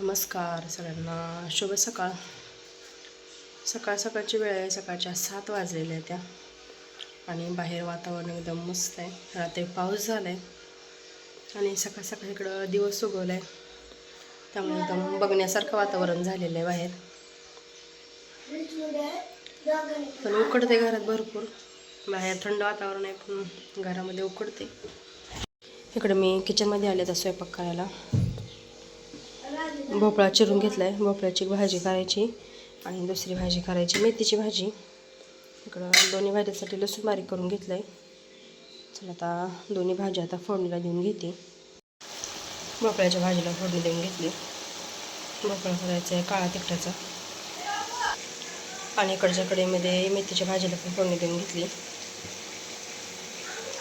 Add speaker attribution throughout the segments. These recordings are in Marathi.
Speaker 1: नमस्कार सगळ्यांना, शुभ सकाळ. सकाळची वेळ आहे, सकाळच्या 7 वाजलेल्या आहेत त्या. आणि बाहेर वातावरण एकदम मस्त आहे. रात्री पाऊस झाला आहे आणि सकाळ इकडं दिवस उगवला आहे, त्यामुळे एकदम बघण्यासारखं वातावरण झालेलं आहे बाहेर. पण उकडते घरात भरपूर. बाहेर थंड वातावरण आहे पण घरामध्ये उकडते. इकडे मी किचनमध्ये आले तर स्वयंपाक करायला. भोपळा चिरून घेतला आहे, भोपळ्याची भाजी करायची आणि दुसरी भाजी करायची मेथीची भाजी. इकडं दोन्ही भाज्यासाठी लसूण बारीक करून घेतलं आहे. चला आता दोन्ही भाज्या आता फोडणीला देऊन घेते. भोपळ्याच्या भाजीला फोडणी देऊन घेतली. भोपळा करायचा आहे काळा तिखटाचा आणि इकडच्या कढईमध्ये मेथीच्या भाजीला पण फोडणी देऊन घेतली.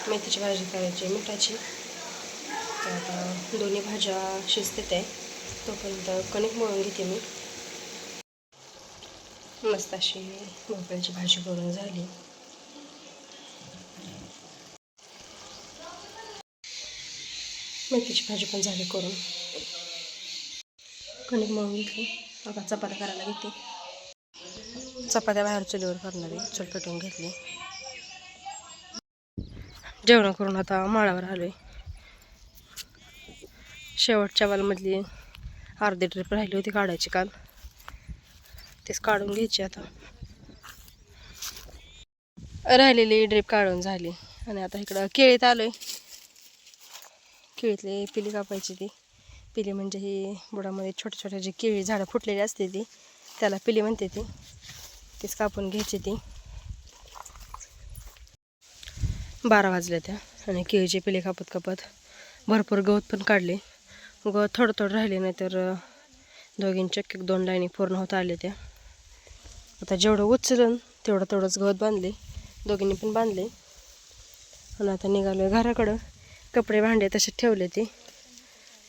Speaker 1: मेथीची भाजी करायची मिठाची. तर आता दोन्ही भाज्या शिजतात आहे, तोपर्यंत कणिक मळून घेते मी. मस्त अशी भोपळ्याची भाजी करून झाली. मेथीची भाजी पण झाली करून. कणिक मळून घेतली. आता चपात्या करायला घेते. चपात्या बाहेर चुलीवर करणार आहे, चूल पेटवून घेतली. जेवण करून आता माळावर आलोय. शेवटच्या वालमधली अर्धी ट्रिप राहिली होती काढायची काल, तेच काढून घ्यायची आता. राहिलेली ड्रीप काढून झाली आणि आता इकडं केळीत आलोय. केळीतली पिली कापायची. ती पिली म्हणजे ही बुडामध्ये छोटे छोटे जी केळी झाडं फुटलेली असते ती, त्याला पिली म्हणते ती. तीच कापून घ्यायची ती. 12 वाजल्या त्या आणि केळीची पिली कापत कापत भरपूर गवत पण काढले. गवत थोडं राहिले, नाही तर दोघींच्या 1-2 लाईनी पूर्ण होत आले त्या. आता जेवढं उचलन तेवढंच गवत बांधले, दोघींनी पण बांधले. आणि आता निघालो घराकडं. कपडे भांडे तसे ठेवले, ते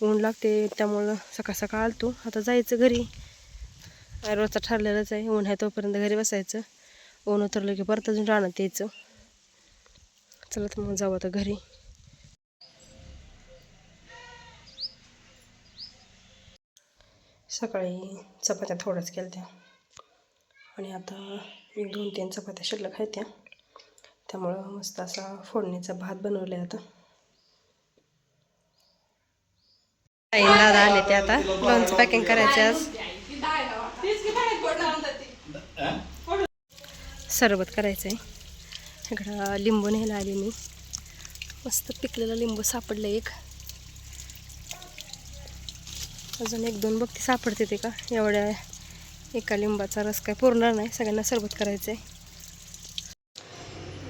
Speaker 1: ऊन लागते त्यामुळं सकाळ आलतो. आता जायचं घरी. रोजचा ठरलेलंच आहे, ऊन आहे तोपर्यंत घरी बसायचं. ऊन उतरलं की परत अजून रानात यायचं. चला तर मग जाऊ आता घरी. सकाळी चपात्या थोड्याच केल्या आणि आता 1-2-3 चपात्या शिल्लक आहेत त्या, त्यामुळं मस्त असा फोडणीचा भात बनवला आहे. आता दादा आले ते आता लोणचं पॅकिंग करायचं. आज सरबत करायचं आहे. इकडं लिंबू न्यायला आले मी. मस्त पिकलेला लिंबू सापडलं एक. अजून 1-2 बघते सापडते ते का. एवढ्या एका लिंबाचा रस काय पुरणार नाही, सगळ्यांना सरबत करायचं आहे.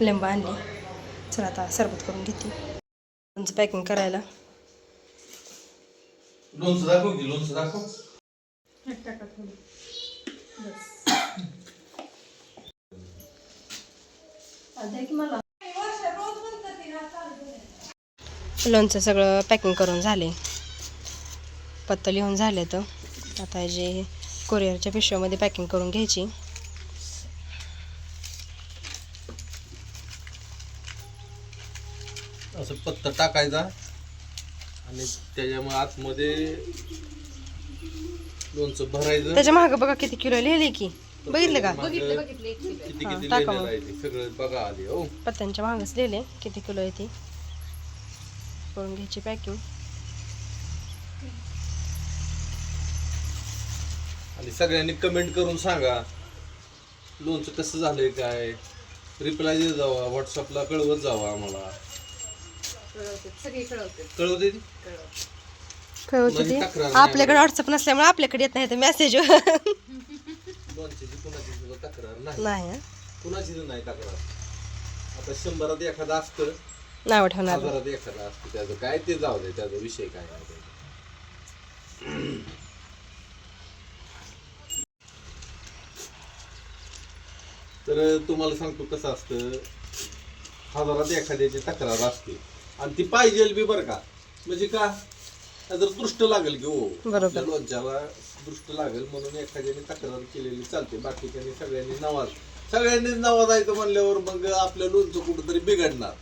Speaker 1: लिंबू आणली. चला आता सरबत करून घेते. लोणचं पॅकिंग करायला.
Speaker 2: लोणचं दाखव की, लोणचं दाखव.
Speaker 1: लोणचं सगळं पॅकिंग करून झाले, पत्तं लिहून झाले. तर आता जे कोरिअरच्या पिशव्यामध्ये पॅकिंग करून घ्यायची.
Speaker 2: असं पत्ता टाकायचा आणि त्याच्यामुळे आतमध्ये लोणचं भरायचं.
Speaker 1: त्याच्या मागं बघा किती किलो लिहिले की, बघितलं का?
Speaker 2: किती लिहिलेलं आहे ते सगळं बघा आधी. हो,
Speaker 1: पत्त्यांच्या मागच लिहिले किती किलो आहे ती. करून घ्यायची पॅकिंग.
Speaker 2: आणि सगळ्यांनी कमेंट करून सांगा लोणचं कसं झालंय, काय रिप्लाय देत जावा, व्हॉट्सअपला कळवत जावा आम्हाला. कळवते
Speaker 1: आपल्याकडे व्हॉट्सअप नसल्यामुळे आपल्याकडे येत नाही तर मेसेज.
Speaker 2: लोणच्याची कुणाची सुद्धा तक्रार नाही, कुणाची नाही तक्रार. आता 100त एखादा असतं,
Speaker 1: नाव ठेवणार,
Speaker 2: 1000त एखादा असतं, त्याचं काय ते जाऊ दे, त्याचा विषय काय नाही. तर तुम्हाला सांगतो कसं असतं, 1000त एखाद्याची तक्रार असते आणि ती पाहिजे बी बरं का. म्हणजे का जर दृष्ट लागेल की हो
Speaker 1: बरोबर,
Speaker 2: लोणच्याला दृष्ट लागेल म्हणून एखाद्याने तक्रार केलेली चालते. बाकीच्यांनी सगळ्यांनीच नवाजायचं म्हणल्यावर मग आपलं लोणचं कुठंतरी बिघडणार.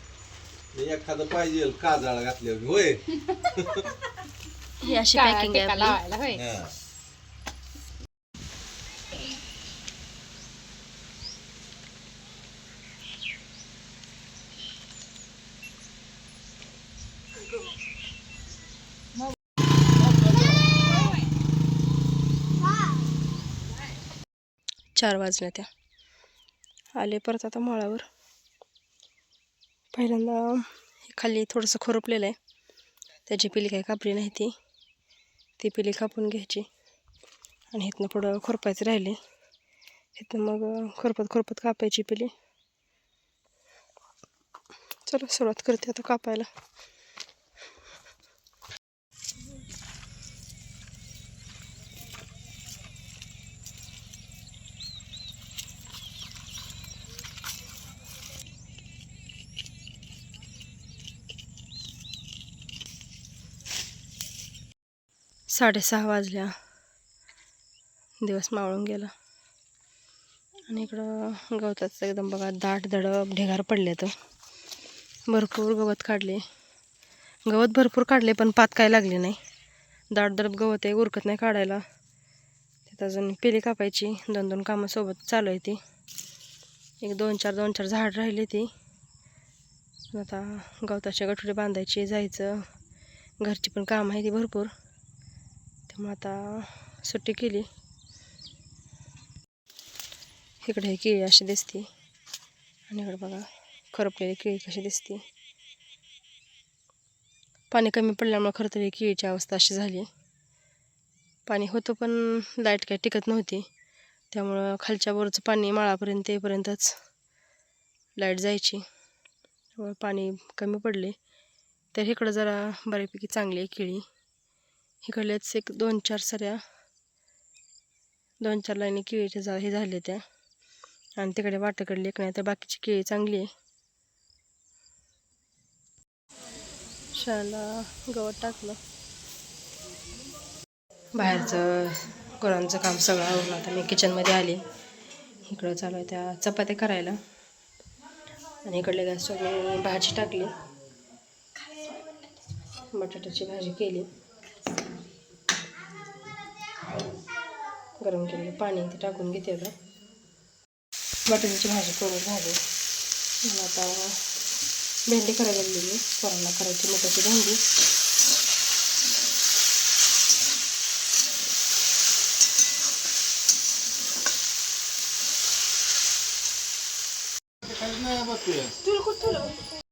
Speaker 2: एखादं पाहिजे काजळ घातल्यावर होय.
Speaker 1: ही अशी पॅकिंग आहे आपली. 4 वाजल्या त्या. आले परत आता माळावर. पहिल्यांदा खाली थोडंसं खुरपलेलं आहे, त्याची पिली काही कापली नाही ती पिली कापून घ्यायची आणि इथनं पुढं खुरपायचं राहिले. इथनं मग खुरपत कापायची पिली. चला सुरुवात करते आता कापायला. साडेसहा वाजल्या, दिवस मावळून गेला आणि इकडं गवताचं एकदम बघा दाट दडप ढिगार पडले. तर भरपूर गवत काढले, गवत भरपूर काढले पण पात काय लागले नाही. दाट दडप गवत आहे, उरकत नाही काढायला. तिथं अजून पिली कापायची, 2-2 कामं सोबत चालू आहे. ती एक 2-4 झाड राहिली. ती आता गवताचे गठुडे बांधायचे, जायचं. घरची पण कामं आहे ती भरपूर, त्यामुळे आता सुट्टी केली. इकडे ही केळी अशी दिसते आणि इकडे बघा करपलेली केळी कशी दिसते. पाणी कमी पडल्यामुळे खरं तर ही केळीची अवस्था अशी झाली. पाणी होतं पण लाईट काही टिकत नव्हती, त्यामुळं खालच्या वरचं पाणी माळापर्यंत येईपर्यंतच लाईट जायची. त्यामुळे पाणी कमी पडले. तर इकडं जरा बऱ्यापैकी चांगली आहे केळी. इकडल्याच एक 2-4 सऱ्या 2-4 लाईनी केळीच्या हे झाले त्या, आणि तिकडे वाटेकडली एक नाही तर बाकीची केळी चांगली आहे. शाळेला गवत टाकलं. बाहेरचं गुरांचं काम सगळं आवरून आता मी किचनमध्ये आले. इकडं चालू आहे त्या चपात्या करायला आणि इकडल्या गॅसवर मी भाजी टाकली, बटाट्याची भाजी केली. गरम केलेलं पाणी ते टाकून घेते. आता बटाट्याची भाजी करून झाली. आता भेंडी करायला लागली. पोरांना करायची मटाची भेंडी.